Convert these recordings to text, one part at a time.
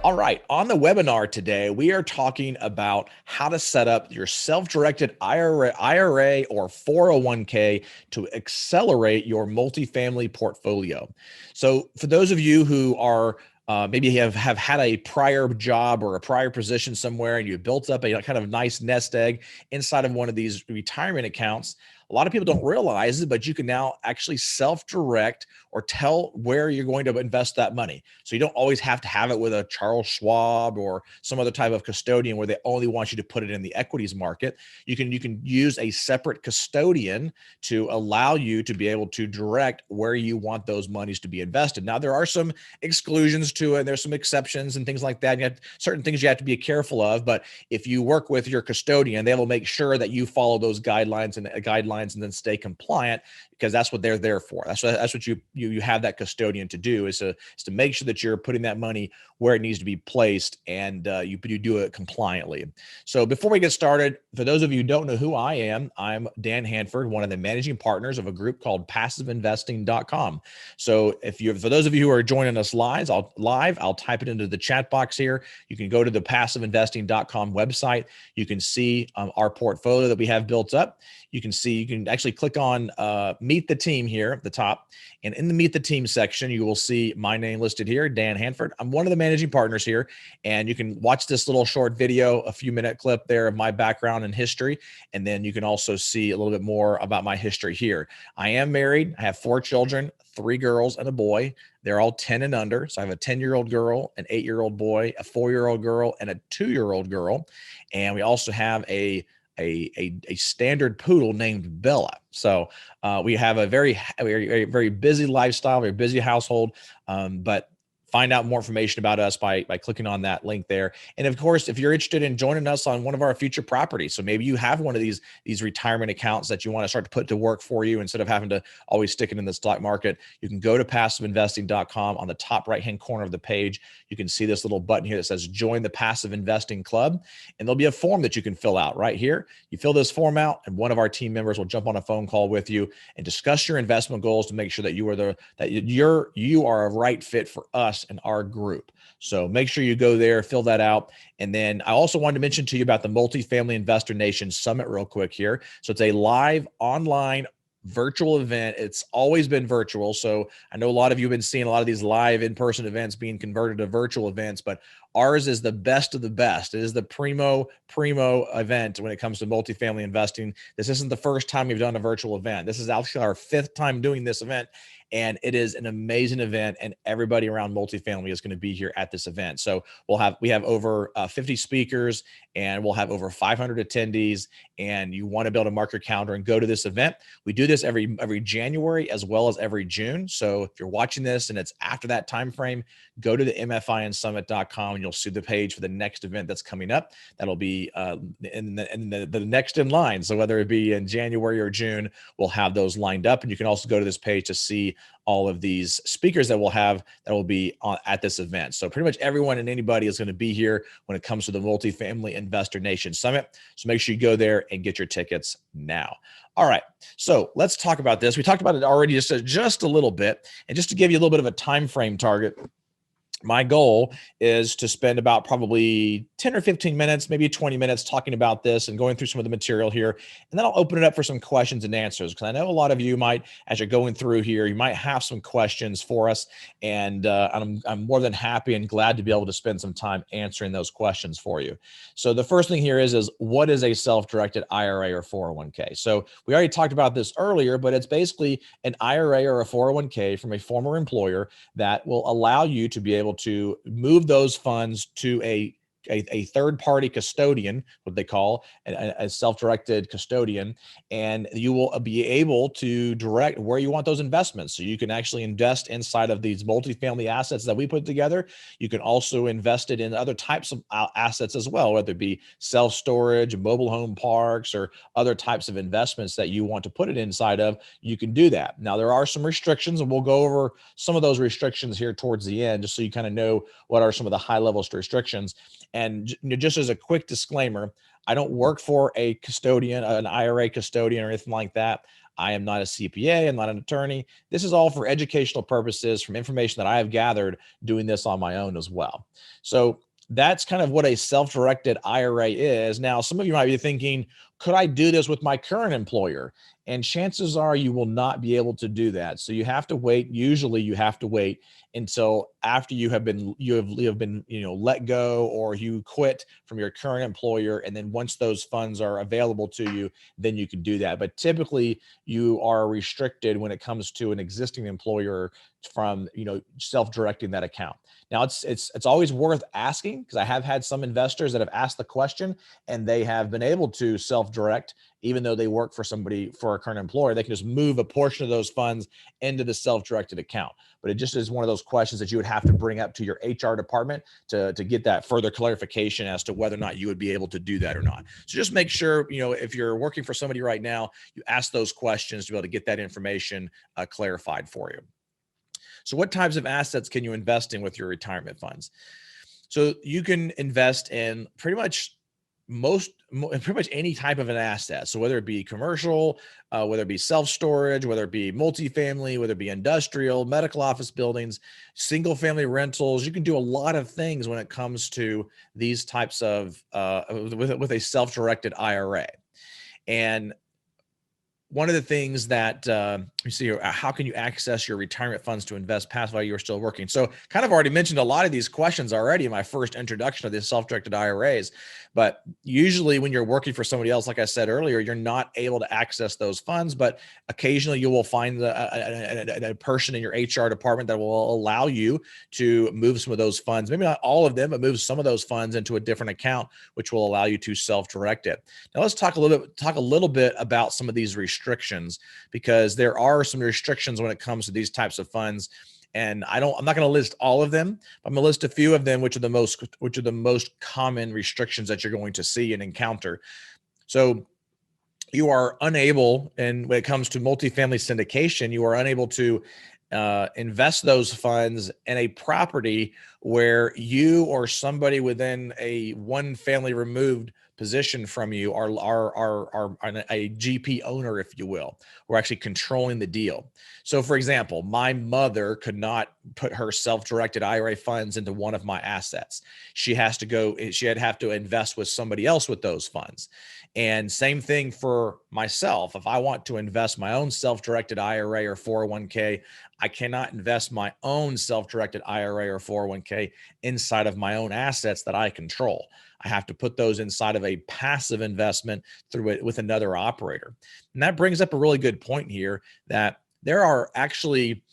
All right, on the webinar today, we are talking about how to set up your self-directed IRA or 401k to accelerate your multifamily portfolio. So for those of you who are maybe have had a prior job or a prior position somewhere and you built up a kind of nice nest egg inside of one of these retirement accounts, a lot of people don't realize it, but you can now actually self-direct or tell where you're going to invest that money. So you don't always have to have it with a Charles Schwab or some other type of custodian where they only want you to put it in the equities market. You can use a separate custodian to allow you to be able to direct where you want those monies to be invested. Now, there are some exclusions to it. There's some exceptions and things like that. You have certain things you have to be careful of, but if you work with your custodian, they will make sure that you follow those guidelines and then stay compliant, because that's what they're there for. That's what you have that custodian to do, is to make sure that you're putting that money where it needs to be placed, and you do it compliantly. So before we get started, for those of you who don't know who I am, I'm Dan Handford, one of the managing partners of a group called PassiveInvesting.com. So for those of you who are joining us live, I'll type it into the chat box here. You can go to the PassiveInvesting.com website. You can see our portfolio that we have built up. You can actually click on Meet the Team here at the top. And in the Meet the Team section, you will see my name listed here, Dan Handford. I'm one of the managing partners here. And you can watch this little short video, a few-minute clip there of my background and history. And then you can also see a little bit more about my history here. I am married. I have 4 children, 3 girls and a boy. They're all 10 and under. So I have a 10-year-old girl, an 8-year-old boy, a 4-year-old girl, and a 2-year-old girl. And we also have a standard poodle named Bella. So we have a very busy lifestyle, very busy household. But find out more information about us by clicking on that link there. And of course, if you're interested in joining us on one of our future properties, so maybe you have one of these retirement accounts that you want to start to put to work for you instead of having to always stick it in the stock market, you can go to PassiveInvesting.com. On the top right-hand corner of the page, you can see this little button here that says Join the Passive Investing Club. And there'll be a form that you can fill out right here. You fill this form out, and one of our team members will jump on a phone call with you and discuss your investment goals to make sure that you are a right fit for us in our group. So make sure you go there, fill that out. And then I also wanted to mention to you about the Multifamily Investor Nation Summit real quick here. So it's a live online virtual event. It's always been virtual. So I know a lot of you have been seeing a lot of these live in-person events being converted to virtual events, but ours is the best of the best. It is the primo event when it comes to multifamily investing. This isn't the first time we've done a virtual event. This is actually our 5th time doing this event. And it is an amazing event, and everybody around multifamily is going to be here at this event. So we have over 50 speakers, and we'll have over 500 attendees. And you want to be able to mark your calendar and go to this event. We do this every January as well as every June. So if you're watching this and it's after that time frame, go to the mfinsummit.com and you'll see the page for the next event that's coming up. That'll be in the next in line. So whether it be in January or June, we'll have those lined up. And you can also go to this page to see all of these speakers that we'll have that will be at this event. So pretty much everyone and anybody is going to be here when it comes to the Multifamily Investor Nation Summit. So make sure you go there and get your tickets now. All right, so let's talk about this. We talked about it already just a little bit, and just to give you a little bit of a time frame target, my goal is to spend about probably 10 or 15 minutes, maybe 20 minutes talking about this and going through some of the material here. And then I'll open it up for some questions and answers, because I know a lot of you might, as you're going through here, you might have some questions for us. And I'm more than happy and glad to be able to spend some time answering those questions for you. So the first thing here is what is a self-directed IRA or 401k? So we already talked about this earlier, but it's basically an IRA or a 401k from a former employer that will allow you to be able to move those funds to a third-party custodian, what they call a self-directed custodian, and you will be able to direct where you want those investments. So you can actually invest inside of these multifamily assets that we put together. You can also invest it in other types of assets as well, whether it be self-storage, mobile home parks, or other types of investments that you want to put it inside of. You can do that. Now, there are some restrictions, and we'll go over some of those restrictions here towards the end, just so you kind of know what are some of the high-level restrictions. And just as a quick disclaimer, I don't work for a custodian, an IRA custodian or anything like that. I am not a CPA. I'm not an attorney. This is all for educational purposes from information that I have gathered doing this on my own as well. So that's kind of what a self-directed IRA is. Now, some of you might be thinking, could I do this with my current employer? And chances are you will not be able to do that. So you have to wait. Usually you have to wait until after you have been let go, or you quit from your current employer. And then once those funds are available to you, then you can do that. But typically you are restricted when it comes to an existing employer from self-directing that account. Now it's always worth asking, because I have had some investors that have asked the question and they have been able to self-direct, even though they work for a current employer. They can just move a portion of those funds into the self-directed account. But it just is one of those questions that you would have to bring up to your HR department to get that further clarification as to whether or not you would be able to do that or not. So just make sure, if you're working for somebody right now, you ask those questions to be able to get that information clarified for you. So what types of assets can you invest in with your retirement funds? So you can invest in pretty much any type of an asset. So whether it be commercial, whether it be self-storage, whether it be multifamily, whether it be industrial, medical office buildings, single family rentals, you can do a lot of things when it comes to these types of with a self-directed IRA. And one of the things that you see here, how can you access your retirement funds to invest past while you're still working? So kind of already mentioned a lot of these questions already in my first introduction of the self-directed IRAs, but usually when you're working for somebody else, like I said earlier, you're not able to access those funds, but occasionally you will find a person in your HR department that will allow you to move some of those funds, maybe not all of them, but move some of those funds into a different account, which will allow you to self-direct it. Now let's talk a little bit about some of these restrictions, because there are some restrictions when it comes to these types of funds. And I'm not going to list all of them. I'm going to list a few of them, which are the most common restrictions that you're going to see and encounter. So you are unable, and when it comes to multifamily syndication, you are unable to invest those funds in a property where you or somebody within a one family removed position from you are a GP owner, if you will. We're actually controlling the deal. So for example, my mother could not put her self-directed IRA funds into one of my assets. She'd have to invest with somebody else with those funds. And same thing for myself. If I want to invest my own self-directed IRA or 401k, I cannot invest my own self-directed IRA or 401k inside of my own assets that I control. I have to put those inside of a passive investment through it with another operator. And that brings up a really good point here, that there are actually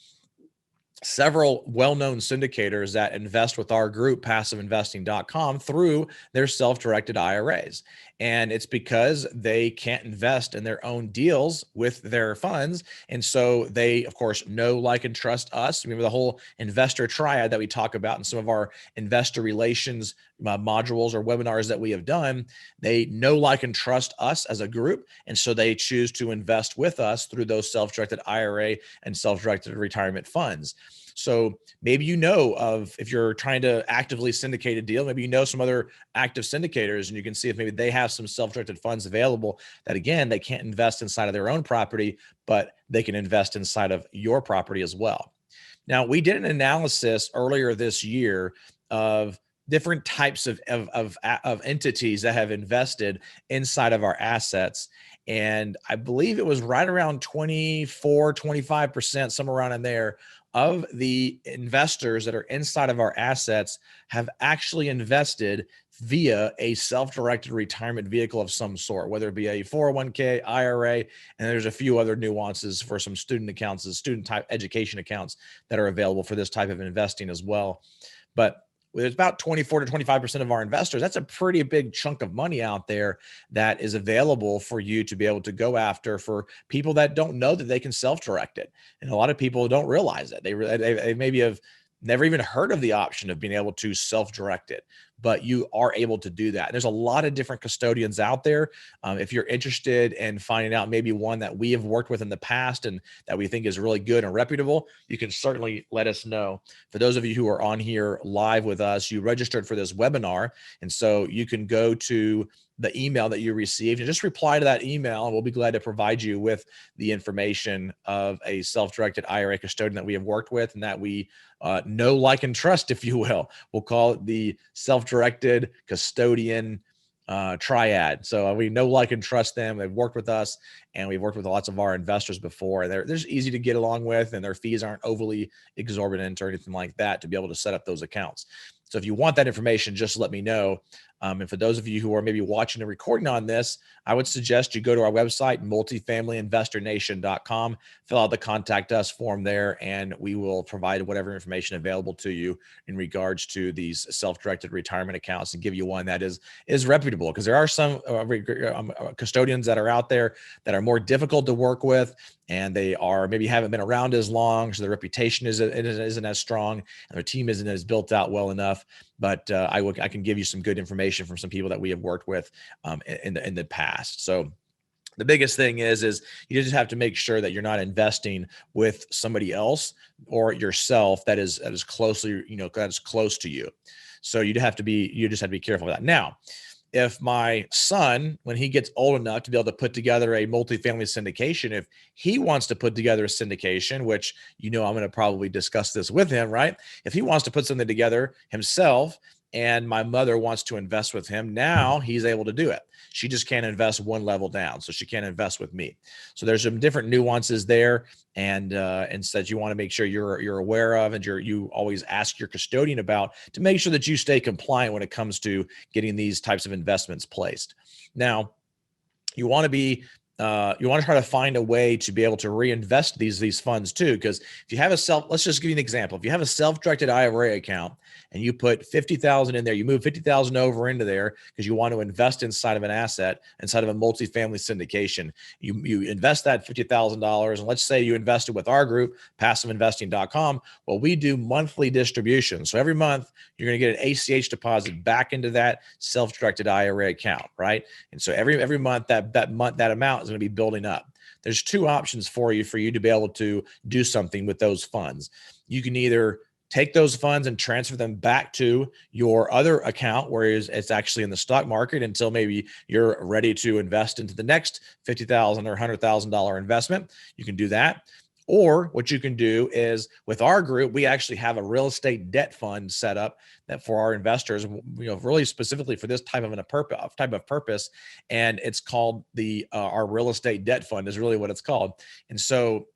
several well-known syndicators that invest with our group, passiveinvesting.com, through their self-directed IRAs. And it's because they can't invest in their own deals with their funds. And so they, of course, know, like, and trust us. Remember the whole investor triad that we talk about in some of our investor relations modules or webinars that we have done. They know, like, and trust us as a group. And so they choose to invest with us through those self-directed IRA and self-directed retirement funds. So maybe if you're trying to actively syndicate a deal, maybe some other active syndicators, and you can see if maybe they have some self-directed funds available that, again, they can't invest inside of their own property, but they can invest inside of your property as well. Now, we did an analysis earlier this year of different types of entities that have invested inside of our assets. And I believe it was right around 25%, somewhere around in there, of the investors that are inside of our assets have actually invested via a self-directed retirement vehicle of some sort, whether it be a 401k, IRA, and there's a few other nuances for some student accounts, student type education accounts that are available for this type of investing as well. But there's about 24 to 25% of our investors. That's a pretty big chunk of money out there that is available for you to be able to go after, for people that don't know that they can self-direct it. And a lot of people don't realize that. They maybe have never even heard of the option of being able to self-direct it. but you are able to do that. There's a lot of different custodians out there. If you're interested in finding out maybe one that we have worked with in the past and that we think is really good and reputable, you can certainly let us know. For those of you who are on here live with us, you registered for this webinar. And so you can go to the email that you received and just reply to that email, and we'll be glad to provide you with the information of a self-directed IRA custodian that we have worked with and that we know, like, and trust, if you will. We'll call it the self-directed custodian triad. So we know, like, and trust them. They've worked with us, and we've worked with lots of our investors before. They're just easy to get along with, and their fees aren't overly exorbitant or anything like that to be able to set up those accounts. So if you want that information, just let me know. And for those of you who are maybe watching and recording on this, I would suggest you go to our website, multifamilyinvestornation.com, fill out the contact us form there, and we will provide whatever information available to you in regards to these self-directed retirement accounts and give you one that is reputable, because there are some custodians that are out there that are more difficult to work with, and they are maybe haven't been around as long, so their reputation isn't as strong, and their team isn't as built out well enough. But I can give you some good information from some people that we have worked with in the past. So the biggest thing is you just have to make sure that you're not investing with somebody else or yourself that is closely, that is close to you. So you just have to be careful of that. Now, if my son, when he gets old enough to be able to put together a multifamily syndication, if he wants to put together a syndication, which, I'm going to probably discuss this with him, right? If he wants to put something together himself and my mother wants to invest with him, now he's able to do it. She just can't invest one level down, so she can't invest with me. So there's some different nuances there, and instead you want to make sure you're aware of, and you always ask your custodian about, to make sure that you stay compliant when it comes to getting these types of investments placed. Now, you want to try to find a way to be able to reinvest these funds too, because if you have let's just give you an example. If you have a self-directed IRA account and you put 50,000 in there, you move 50,000 over into there because you want to invest inside of an asset, inside of a multifamily syndication. You invest that $50,000, and let's say you invested with our group, passiveinvesting.com. Well, we do monthly distributions. So every month you're going to get an ACH deposit back into that self-directed IRA account, right? And so every month that amount is going to be building up. There's two options for you to be able to do something with those funds. You can either take those funds and transfer them back to your other account where it's actually in the stock market until maybe you're ready to invest into the next $50,000 or $100,000 investment. You can do that. Or what you can do is, with our group, we actually have a real estate debt fund set up that for our investors, really specifically for this type of purpose. And it's called our real estate debt fund is really what it's called. And so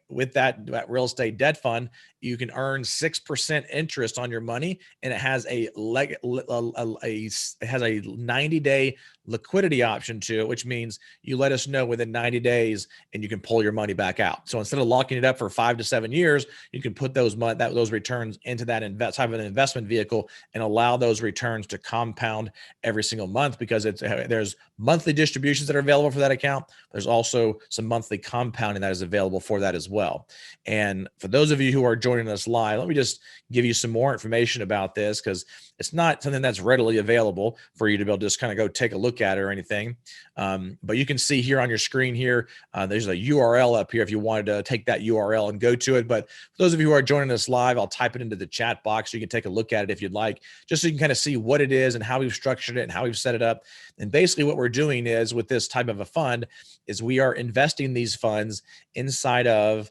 with that real estate debt fund, you can earn 6% interest on your money, and it has a 90-day liquidity option to it, which means you let us know within 90 days and you can pull your money back out. So instead of locking it up for 5 to 7 years, you can put those returns into that type of an investment vehicle and allow those returns to compound every single month, because there's monthly distributions that are available for that account. There's also some monthly compounding that is available for that as well. And for those of you who are joining us live, let me just give you some more information about this, because it's not something that's readily available for you to be able to just kind of go take a look at it or anything. But you can see here on your screen here, there's a URL up here if you wanted to take that URL and go to it. But for those of you who are joining us live, I'll type it into the chat box so you can take a look at it if you'd like, just so you can kind of see what it is and how we've structured it and how we've set it up. And basically what we're doing is, with this type of a fund, is we are investing these funds inside of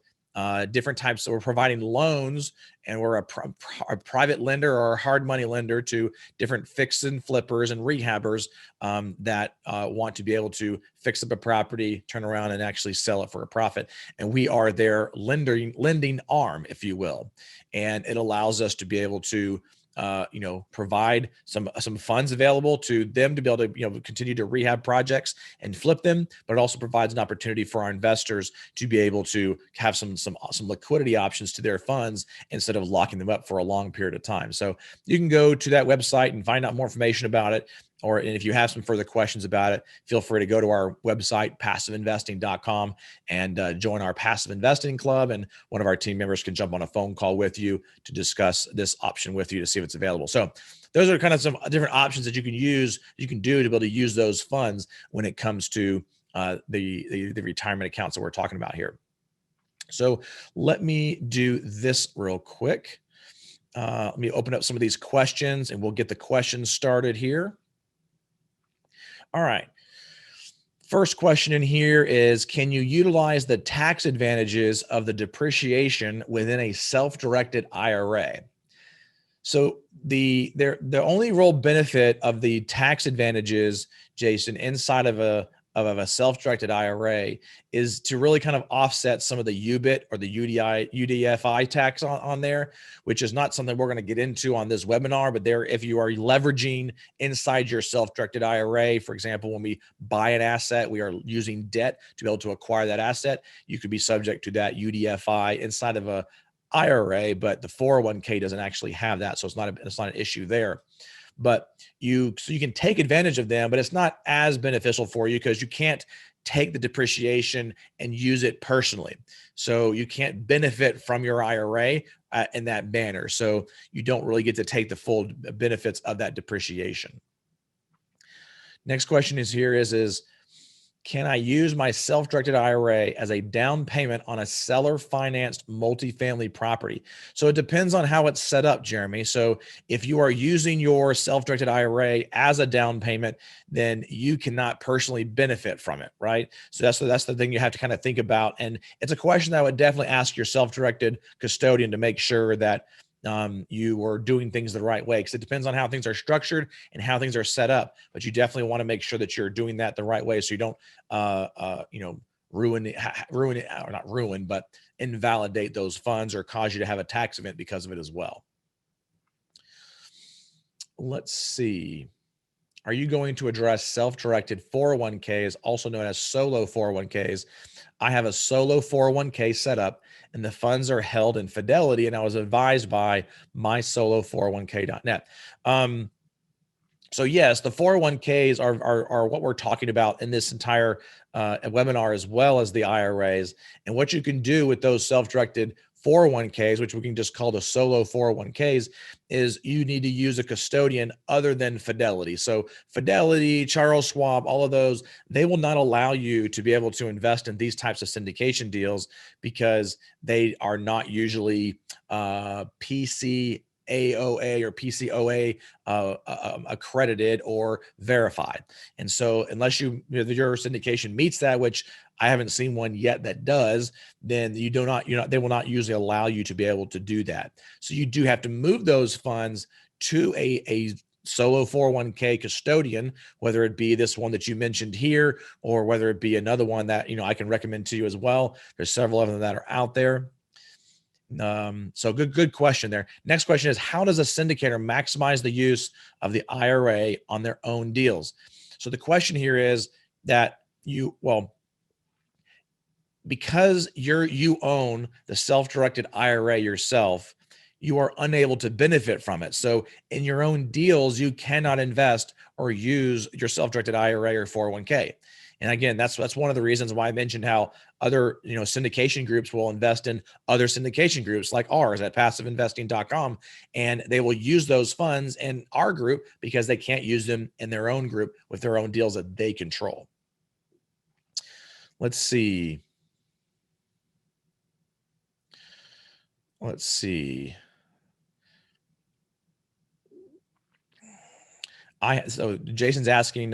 different types. So we're providing loans, and we're a private lender or a hard money lender to different fix and flippers and rehabbers that want to be able to fix up a property, turn around and actually sell it for a profit. And we are their lending arm, if you will. And it allows us to be able to provide some funds available to them to be able to, continue to rehab projects and flip them, but it also provides an opportunity for our investors to be able to have some liquidity options to their funds instead of locking them up for a long period of time. So you can go to that website and find out more information about it, and if you have some further questions about it, feel free to go to our website, passiveinvesting.com, and join our passive investing club. And one of our team members can jump on a phone call with you to discuss this option with you to see if it's available. So those are kind of some different options that you can do to be able to use those funds when it comes to the retirement accounts that we're talking about here. So let me do this real quick. Let me open up some of these questions and we'll get the questions started here. All right. First question in here is, can you utilize the tax advantages of the depreciation within a self-directed IRA? So the only real benefit of the tax advantages, Jason, inside of a self-directed IRA is to really kind of offset some of the UBIT or the UDFI tax on there, which is not something we're going to get into on this webinar, but if you are leveraging inside your self-directed IRA, for example, when we buy an asset, we are using debt to be able to acquire that asset. You could be subject to that UDFI inside of a IRA, but the 401k doesn't actually have that. So it's not an issue there. But you can take advantage of them, but it's not as beneficial for you because you can't take the depreciation and use it personally. So you can't benefit from your IRA in that manner. So you don't really get to take the full benefits of that depreciation. Next question is can I use my self-directed IRA as a down payment on a seller-financed multifamily property? So it depends on how it's set up, Jeremy. So if you are using your self-directed IRA as a down payment, then you cannot personally benefit from it, right? So that's the thing you have to kind of think about. And it's a question that I would definitely ask your self-directed custodian to make sure that you are doing things the right way, because it depends on how things are structured and how things are set up. But you definitely want to make sure that you're doing that the right way, so you don't, ruin it, or not ruin, but invalidate those funds or cause you to have a tax event because of it as well. Let's see. Are you going to address self-directed 401ks, also known as solo 401ks? I have a solo 401k set up and the funds are held in Fidelity, and I was advised by mysolo401k.net. So yes, the 401ks are what we're talking about in this entire webinar, as well as the IRAs. And what you can do with those self-directed 401ks, which we can just call the solo 401ks, is you need to use a custodian other than Fidelity. So Fidelity, Charles Schwab, all of those, they will not allow you to be able to invest in these types of syndication deals because they are not usually PCAOA or PCOA accredited or verified. And so unless your syndication meets that, which I haven't seen one yet that does, then they will not usually allow you to be able to do that. So you do have to move those funds to a solo 401k custodian, whether it be this one that you mentioned here, or whether it be another one that, I can recommend to you as well. There's several of them that are out there. So good question there. Next question is, how does a syndicator maximize the use of the IRA on their own deals? So the question here is that because you own the self-directed IRA yourself, you are unable to benefit from it. So in your own deals, you cannot invest or use your self-directed IRA or 401k. And again, that's one of the reasons why I mentioned how other, syndication groups will invest in other syndication groups like ours at passiveinvesting.com, and they will use those funds in our group because they can't use them in their own group with their own deals that they control. Let's see. So Jason's asking,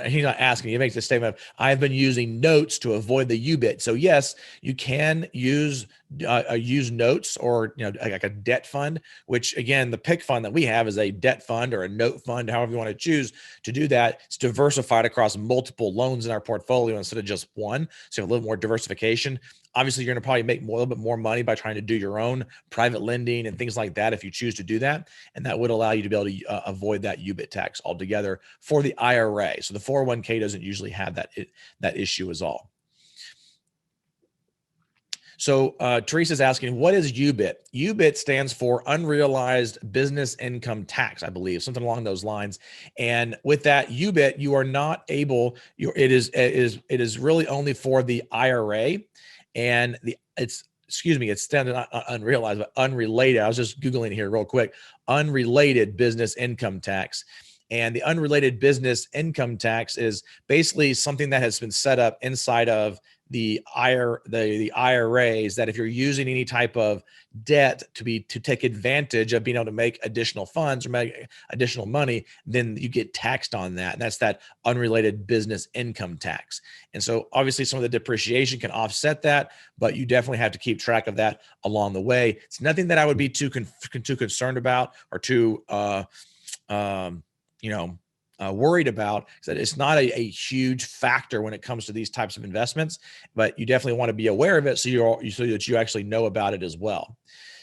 he's not asking, he makes a statement of, I've been using notes to avoid the UBIT. So yes, you can use notes or, like a debt fund, which again, the PIC fund that we have is a debt fund or a note fund, however you want to choose to do that. It's diversified across multiple loans in our portfolio instead of just one. So you have a little more diversification. Obviously, you're going to probably make a little bit more money by trying to do your own private lending and things like that if you choose to do that. And that would allow you to be able to avoid that UBIT tax altogether for the IRA. So the 401k doesn't usually have that issue as all. So Teresa's asking, what is UBIT? UBIT stands for Unrealized Business Income Tax, I believe, something along those lines. And with that UBIT, you are not able. It is really only for the IRA, and it's standing not unrealized, but unrelated. I was just googling here real quick. Unrelated business income tax. And the unrelated business income tax is basically something that has been set up inside of the IRAs, that if you're using any type of debt to take advantage of being able to make additional funds or make additional money, then you get taxed on that. And that's that unrelated business income tax. And so obviously some of the depreciation can offset that, but you definitely have to keep track of that along the way. It's nothing that I would be too concerned about or too worried about, that it's not a huge factor when it comes to these types of investments, but you definitely want to be aware of it so that you actually know about it as well.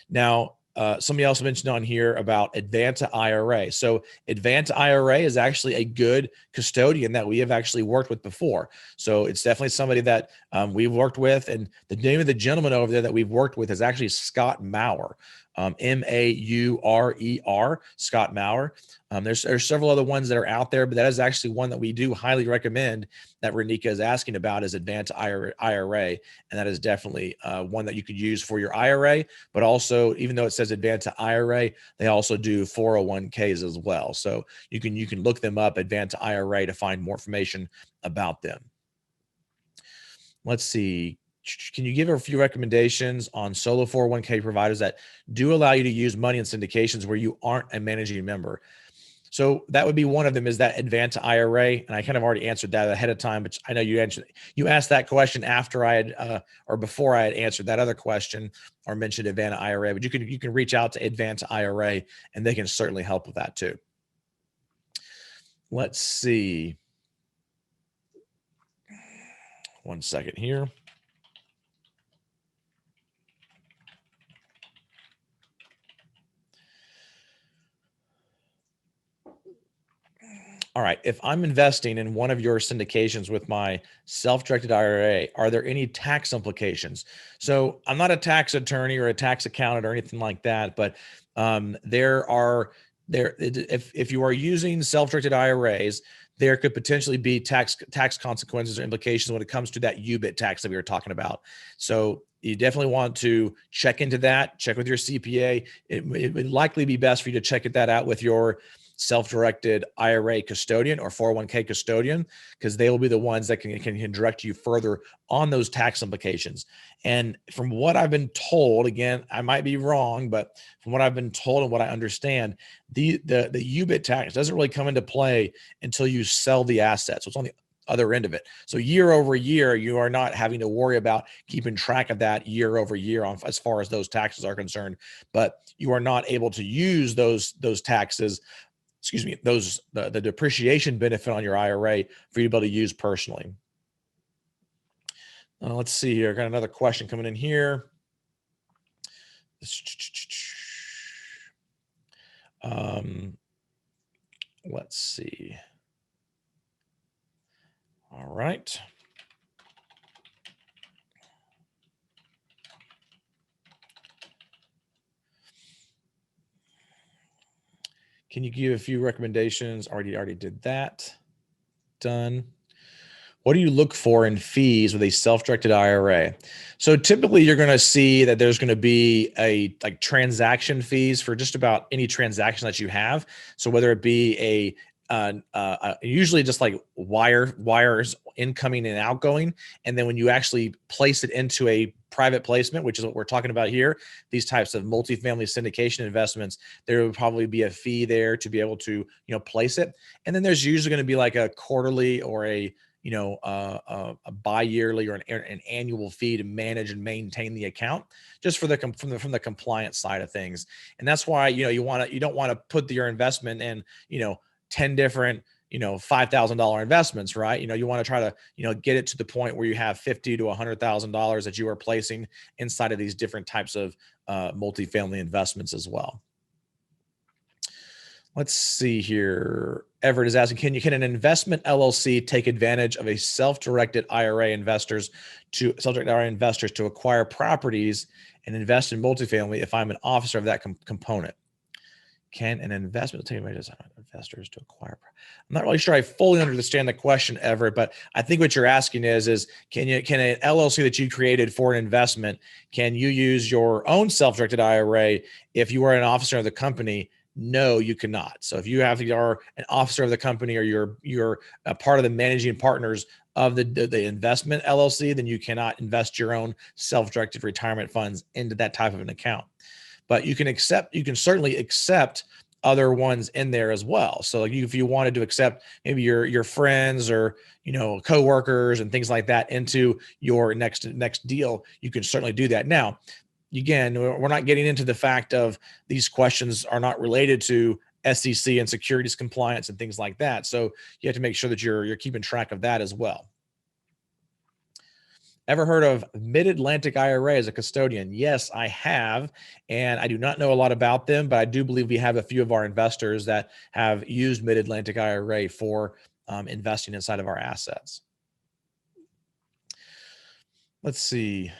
Now, somebody else mentioned on here about Advanta IRA. So Advanta IRA is actually a good custodian that we have actually worked with before. So it's definitely somebody that we've worked with. And the name of the gentleman over there that we've worked with is actually Scott Maurer. Maurer, Scott Maurer. There's several other ones that are out there, but that is actually one that we do highly recommend that Renika is asking about, is Advanta IRA. And that is definitely one that you could use for your IRA, but also, even though it says Advanta IRA, they also do 401ks as well. So you can look them up, Advanta IRA, to find more information about them. Let's see. Can you give a few recommendations on solo 401k providers that do allow you to use money in syndications where you aren't a managing member? So that would be one of them, is that Advanta IRA. And I kind of already answered that ahead of time, but I know you asked that question after I had, or before I had answered that other question or mentioned Advanta IRA, but you can reach out to Advanta IRA and they can certainly help with that too. Let's see. One second here. All right. If I'm investing in one of your syndications with my self-directed IRA, are there any tax implications? So I'm not a tax attorney or a tax accountant or anything like that, but if you are using self-directed IRAs, there could potentially be tax consequences or implications when it comes to that UBIT tax that we were talking about. So you definitely want to check into that, check with your CPA. It would likely be best for you to check that out with your self-directed IRA custodian or 401k custodian, because they will be the ones that can direct you further on those tax implications. And from what I've been told, again, I might be wrong, but from what I've been told and what I understand, the UBIT tax doesn't really come into play until you sell the assets. So it's on the other end of it. So year over year, you are not having to worry about keeping track of that year over year on as far as those taxes are concerned, but you are not able to use those taxes, the depreciation benefit on your IRA for you to be able to use personally. Let's see here. Got another question coming in here. Let's see. All right. Can you give a few recommendations? Already did that. Done. What do you look for in fees with a self-directed IRA? So typically you're going to see that there's going to be like transaction fees for just about any transaction that you have. So whether it be usually just like wires incoming and outgoing. And then when you actually place it into a private placement, which is what we're talking about here, these types of multifamily syndication investments, there would probably be a fee there to be able to, place it. And then there's usually going to be like a quarterly or a bi-yearly or an annual fee to manage and maintain the account, just from the compliance side of things. And that's why, you don't want to put your investment in, 10 different, $5,000 investments, right? You want to try to, get it to the point where you have $50,000 to $100,000 that you are placing inside of these different types of multifamily investments as well. Let's see here. Everett is asking, can an investment LLC take advantage of a self-directed IRA investors to acquire properties and invest in multifamily if I'm an officer of that component? Can an investment take advantage of investors to acquire? I'm not really sure I fully understand the question, Everett, but I think what you're asking is can an LLC that you created for an investment, can you use your own self-directed IRA if you are an officer of the company? No, you cannot. So if you are an officer of the company or you're a part of the managing partners of the investment LLC, then you cannot invest your own self-directed retirement funds into that type of an account. But you can certainly accept other ones in there as well. So like if you wanted to accept maybe your friends or coworkers and things like that into your next deal, you can certainly do that. Now, again, we're not getting into the fact of these questions are not related to SEC and securities compliance and things like that. So you have to make sure that you're keeping track of that as well. Ever heard of Mid-Atlantic IRA as a custodian? Yes, I have. And I do not know a lot about them, but I do believe we have a few of our investors that have used Mid-Atlantic IRA for investing inside of our assets. Let's see.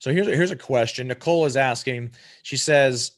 So here's a question. Nicole is asking, she says,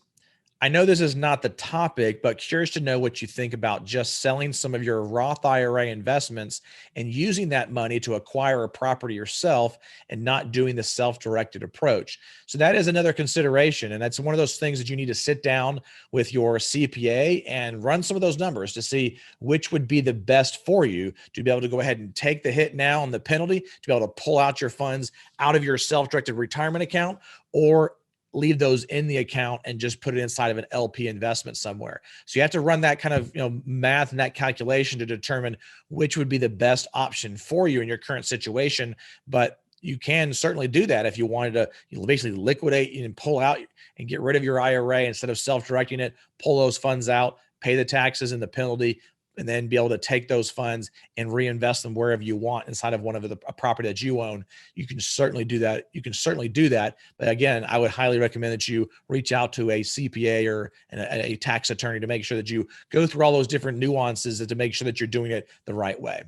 I know this is not the topic, but curious to know what you think about just selling some of your Roth IRA investments and using that money to acquire a property yourself and not doing the self-directed approach. So that is another consideration. And that's one of those things that you need to sit down with your CPA and run some of those numbers to see which would be the best for you to be able to go ahead and take the hit now on the penalty, to be able to pull out your funds out of your self-directed retirement account, or leave those in the account and just put it inside of an LP investment somewhere. So you have to run that kind of math and that calculation to determine which would be the best option for you in your current situation. But you can certainly do that if you wanted to basically liquidate and pull out and get rid of your IRA instead of self-directing it, pull those funds out, pay the taxes and the penalty, and then be able to take those funds and reinvest them wherever you want inside of one of a property that you own. You can certainly do that. But again, I would highly recommend that you reach out to a CPA or a tax attorney to make sure that you go through all those different nuances and to make sure that you're doing it the right way.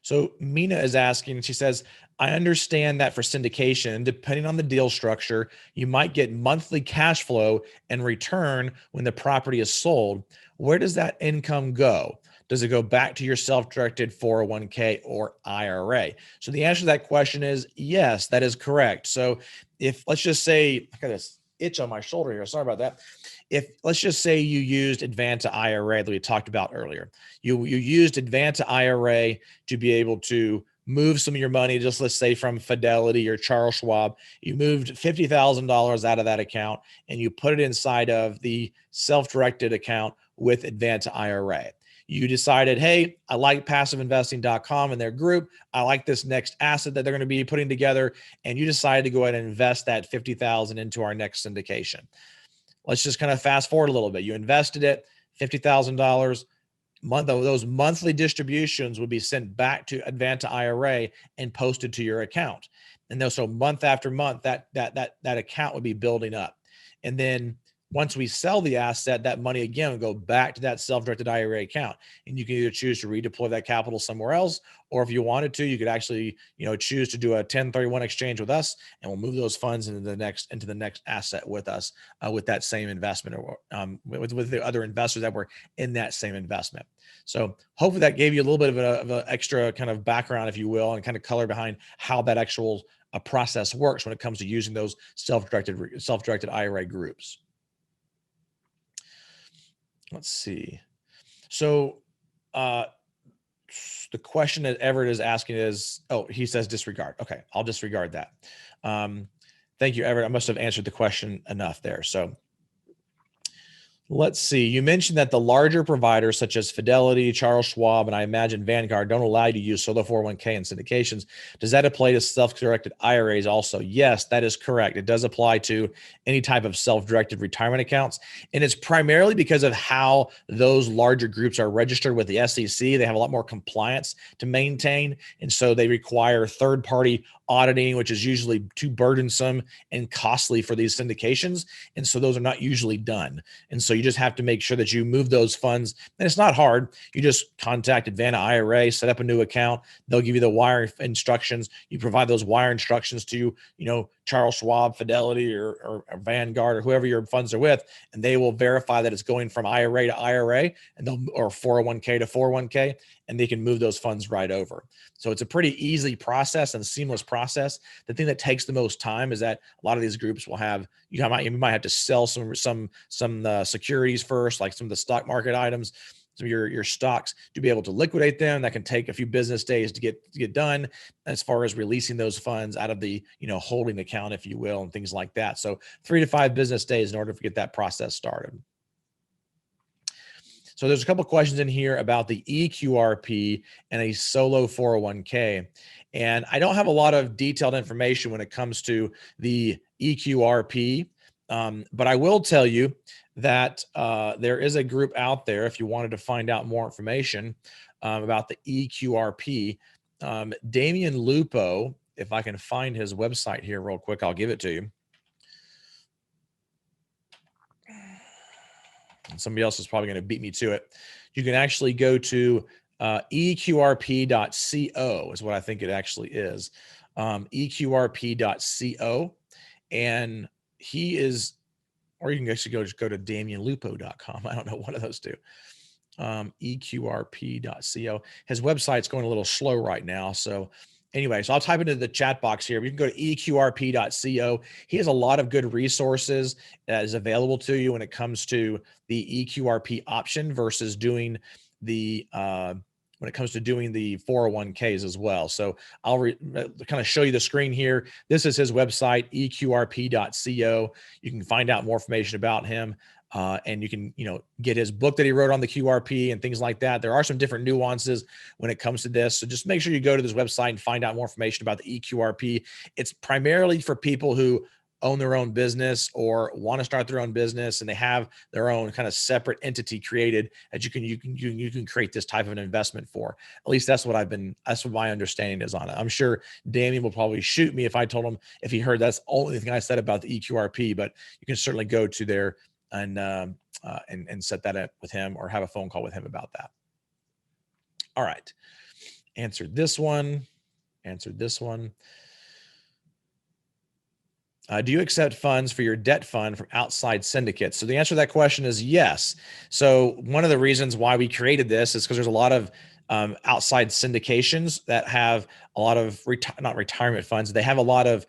So Mina is asking, she says, I understand that for syndication, depending on the deal structure, you might get monthly cash flow and return when the property is sold. Where does that income go? Does it go back to your self-directed 401k or IRA? So the answer to that question is yes, that is correct. So if let's just say, I got this itch on my shoulder here. Sorry about that. If let's just say you used Advanta IRA that we talked about earlier, you used Advanta IRA to be able to move some of your money, just let's say from Fidelity or Charles Schwab, you moved $50,000 out of that account and you put it inside of the self-directed account with Advanta IRA. You decided, hey, I like passiveinvesting.com and their group. I like this next asset that they're going to be putting together. And you decided to go ahead and invest that $50,000 into our next syndication. Let's just kind of fast forward a little bit. You invested it, $50,000. Those monthly distributions would be sent back to Advanta IRA and posted to your account. And so month after month, that account would be building up. And then once we sell the asset, that money again would go back to that self-directed IRA account. And you can either choose to redeploy that capital somewhere else, or if you wanted to, you could actually, choose to do a 1031 exchange with us, and we'll move those funds into the next asset with us, with that same investment, or with the other investors that were in that same investment. So hopefully that gave you a little bit of an extra kind of background, if you will, and kind of color behind how that actual process works when it comes to using those self-directed IRA groups. Let's see. So the question that Everett is asking is, he says disregard. Okay, I'll disregard that. Thank you, Everett. I must have answered the question enough there. So Let's see. You mentioned that the larger providers such as Fidelity, Charles Schwab, and I imagine Vanguard don't allow you to use solo 401k and syndications. Does that apply to self-directed IRAs also? Yes, that is correct. It does apply to any type of self-directed retirement accounts. And it's primarily because of how those larger groups are registered with the SEC. They have a lot more compliance to maintain. And so they require third-party auditing, which is usually too burdensome and costly for these syndications. And so those are not usually done. And so you just have to make sure that you move those funds. And it's not hard. You just contact Advanta IRA, set up a new account. They'll give you the wire instructions. You provide those wire instructions to, Charles Schwab, Fidelity, or Vanguard, or whoever your funds are with, and they will verify that it's going from IRA to IRA or 401k to 401k, and they can move those funds right over. So it's a pretty easy process and seamless process. The thing that takes the most time is that a lot of these groups will have, you might have to sell some securities first, like some of the stock market items, some of your stocks, to be able to liquidate them. That can take a few business days to get done, as far as releasing those funds out of the holding account, if you will, and things like that. So 3 to 5 business days in order to get that process started. So there's a couple of questions in here about the EQRP and a solo 401k. And I don't have a lot of detailed information when it comes to the EQRP, but I will tell you that there is a group out there, if you wanted to find out more information about the EQRP. Damian Lupo, if I can find his website here real quick, I'll give it to you. And somebody else is probably going to beat me to it. You can actually go to EQRP.co is what I think it actually is. EQRP.co. And he is, or you can actually just go to DamianLupo.com. I don't know, one of those two. EQRP.co. His website's going a little slow right now. So anyway, so I'll type into the chat box here. You can go to EQRP.co. He has a lot of good resources that is available to you when it comes to the EQRP option versus doing the when it comes to doing the 401ks as well. So I'll kind of show you the screen here. This is his website, EQRP.co. You can find out more information about him. And you can, get his book that he wrote on the QRP and things like that. There are some different nuances when it comes to this. So just make sure you go to this website and find out more information about the EQRP. It's primarily for people who own their own business or want to start their own business, and they have their own kind of separate entity created that you can create this type of an investment for. At least that's what my understanding is on it. I'm sure Damien will probably shoot me if I told him, if he heard that's the only thing I said about the EQRP, but you can certainly go to there and set that up with him or have a phone call with him about that. All right. Answered this one. Do you accept funds for your debt fund from outside syndicates? So the answer to that question is yes. So one of the reasons why we created this is because there's a lot of outside syndications that have a lot of not retirement funds. They have a lot of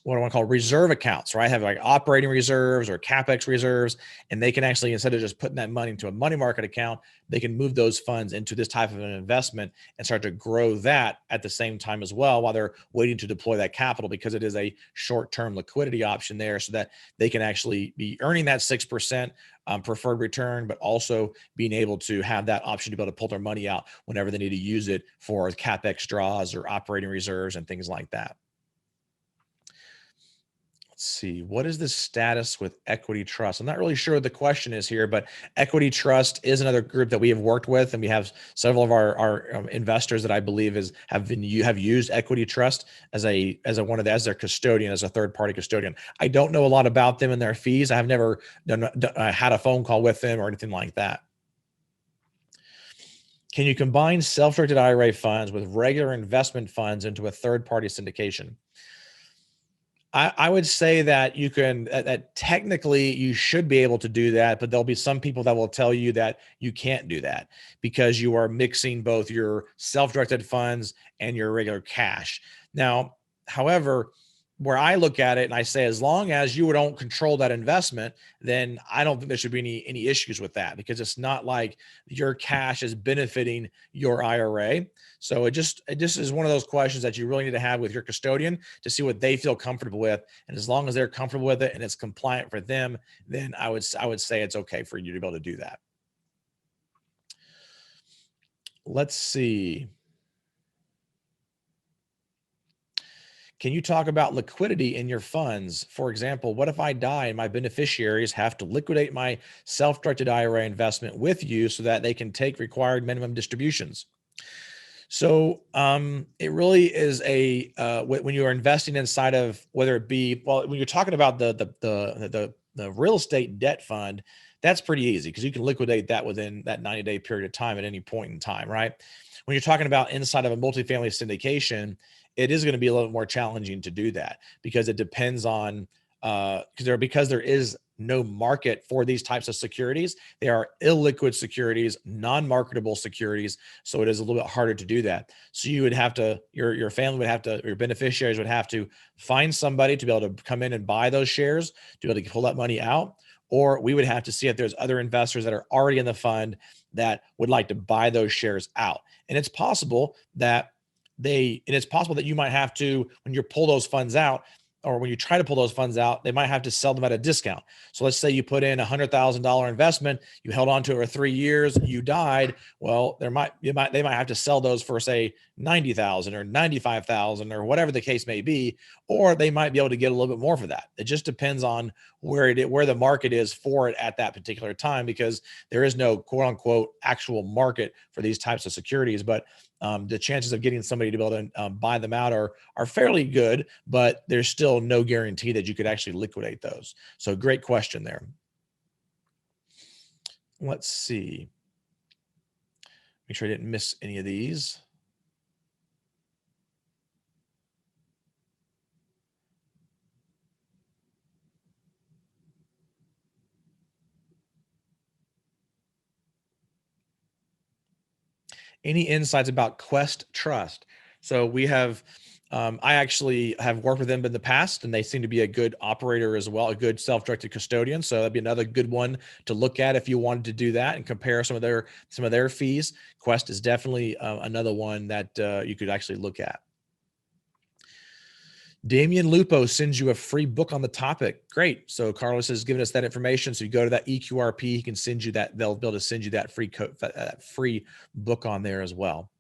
what I want to call reserve accounts, right? Have like operating reserves or CapEx reserves, and they can actually, instead of just putting that money into a money market account, they can move those funds into this type of an investment and start to grow that at the same time as well, while they're waiting to deploy that capital, because it is a short-term liquidity option there, so that they can actually be earning that 6% preferred return, but also being able to have that option to be able to pull their money out whenever they need to use it for CapEx draws or operating reserves and things like that. Let's see, what is the status with Equity Trust? I'm not really sure what the question is here, but Equity Trust is another group that we have worked with, and we have several of our investors that I believe have used Equity Trust as their custodian, as a third party custodian. I don't know a lot about them and their fees. I have never had a phone call with them or anything like that. Can you combine self-directed IRA funds with regular investment funds into a third party syndication? I would say that you can, that technically you should be able to do that, but there'll be some people that will tell you that you can't do that because you are mixing both your self-directed funds and your regular cash. Now, however, where I look at it and I say, as long as you don't control that investment, then I don't think there should be any issues with that, because it's not like your cash is benefiting your IRA. So it just is one of those questions that you really need to have with your custodian to see what they feel comfortable with. And as long as they're comfortable with it and it's compliant for them, then I would say it's okay for you to be able to do that. Let's see. Can you talk about liquidity in your funds? For example, what if I die and my beneficiaries have to liquidate my self-directed IRA investment with you so that they can take required minimum distributions? So it really is when you are investing inside of, whether it be, well, when you're talking about the real estate debt fund, that's pretty easy because you can liquidate that within that 90-day period of time at any point in time, right? When you're talking about inside of a multifamily syndication, it is going to be a little more challenging to do that, because it depends on because there is no market for these types of securities. They are illiquid securities, non-marketable securities. So it is a little bit harder to do that. So you would have to, your family would have to, your beneficiaries would have to find somebody to be able to come in and buy those shares, to be able to pull that money out. Or we would have to see if there's other investors that are already in the fund that would like to buy those shares out. And it's possible that you might have to, when you pull those funds out, or when you try to pull those funds out, they might have to sell them at a discount. So let's say you put in $100,000 investment, you held on to it for 3 years, you died. Well, they might have to sell those for, say, 90,000 or 95,000 or whatever the case may be, or they might be able to get a little bit more for that. It just depends on where the market is for it at that particular time, because there is no quote unquote actual market for these types of securities. But the chances of getting somebody to be able to buy them out are fairly good, but there's still no guarantee that you could actually liquidate those. So great question there. Let's see. Make sure I didn't miss any of these. Any insights about Quest Trust? So we have, I actually have worked with them in the past, and they seem to be a good operator as well, a good self-directed custodian. So that'd be another good one to look at if you wanted to do that and compare some of their fees. Quest is definitely another one that you could actually look at. Damian Lupo sends you a free book on the topic. Great. So Carlos has given us that information. So you go to that EQRP, he can send you that. They'll be able to send you that free book on there as well.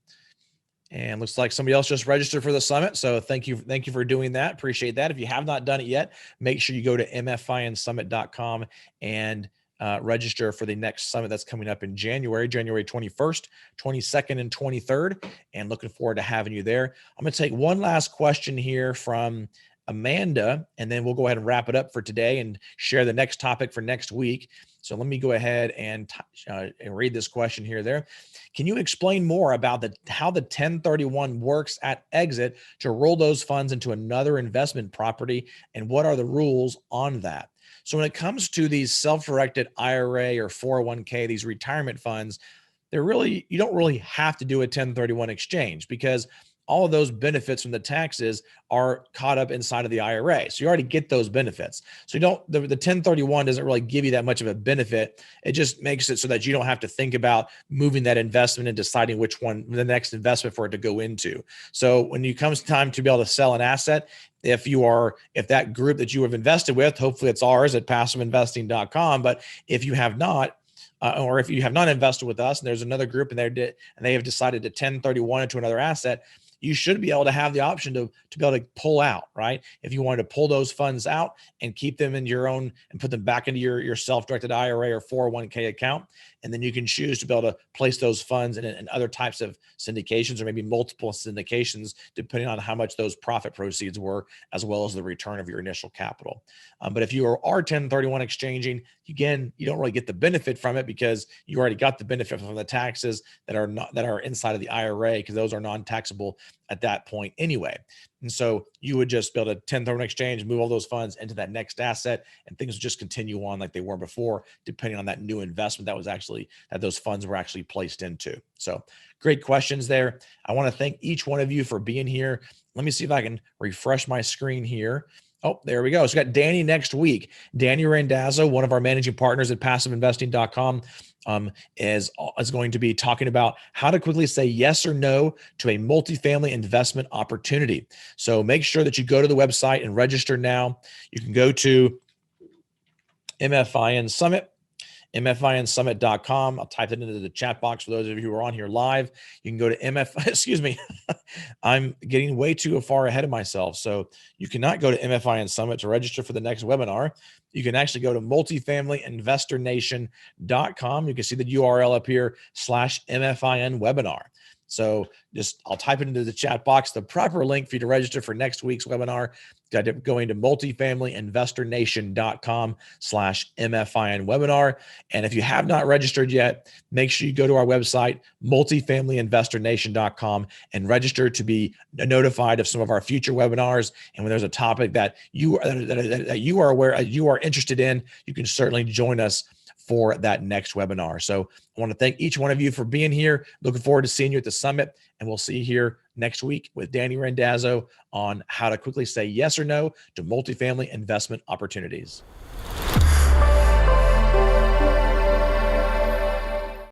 And looks like somebody else just registered for the summit. So thank you for doing that. Appreciate that. If you have not done it yet, make sure you go to mfinsummit.com and register for the next summit that's coming up in January 21st, 22nd, and 23rd. And looking forward to having you there. I'm going to take one last question here from Amanda, and then we'll go ahead and wrap it up for today and share the next topic for next week. So let me go ahead and read this question here. There. Can you explain more about how the 1031 works at exit to roll those funds into another investment property, and what are the rules on that? So when it comes to these self-directed IRA or 401k, these retirement funds, you don't really have to do a 1031 exchange, because all of those benefits from the taxes are caught up inside of the IRA. So you already get those benefits. So the 1031 doesn't really give you that much of a benefit. It just makes it so that you don't have to think about moving that investment and deciding which one, the next investment for it to go into. So when it comes time to be able to sell an asset, if that group that you have invested with, hopefully it's ours at passiveinvesting.com, but if you have not, or if you have not invested with us and there's another group and they have decided to 1031 into another asset, you should be able to have the option to be able to pull out, right? If you wanted to pull those funds out and keep them in your own and put them back into your self-directed IRA or 401k account, and then you can choose to be able to place those funds in other types of syndications, or maybe multiple syndications, depending on how much those profit proceeds were, as well as the return of your initial capital. But if you are 1031 exchanging, again, you don't really get the benefit from it because you already got the benefit from the taxes that are inside of the IRA, because those are non-taxable at that point anyway. And so you would just be able to 1031 exchange, move all those funds into that next asset, and things would just continue on like they were before, depending on that new investment that those funds were actually placed into. So great questions there. I want to thank each one of you for being here. Let me see if I can refresh my screen here. Oh, there we go. So we got Danny next week. Danny Randazzo, one of our managing partners at passiveinvesting.com, is going to be talking about how to quickly say yes or no to a multifamily investment opportunity. So make sure that you go to the website and register now. You can go to MFIN Summit, mfinsummit.com. I'll type it into the chat box for those of you who are on here live. You can go to excuse me, I'm getting way too far ahead of myself. So you cannot go to MFIN Summit to register for the next webinar. You can actually go to multifamilyinvestornation.com. You can see the URL up here /MFIN webinar. So I'll type it into the chat box, the proper link for you to register for next week's webinar. Going to multifamilyinvestornation.com /MFIN webinar. And if you have not registered yet, make sure you go to our website, multifamilyinvestornation.com, and register to be notified of some of our future webinars. And when there's a topic that you are aware, you are interested in, you can certainly join us for that next webinar. So I want to thank each one of you for being here. Looking forward to seeing you at the summit, and we'll see you here next week with Danny Randazzo on how to quickly say yes or no to multifamily investment opportunities.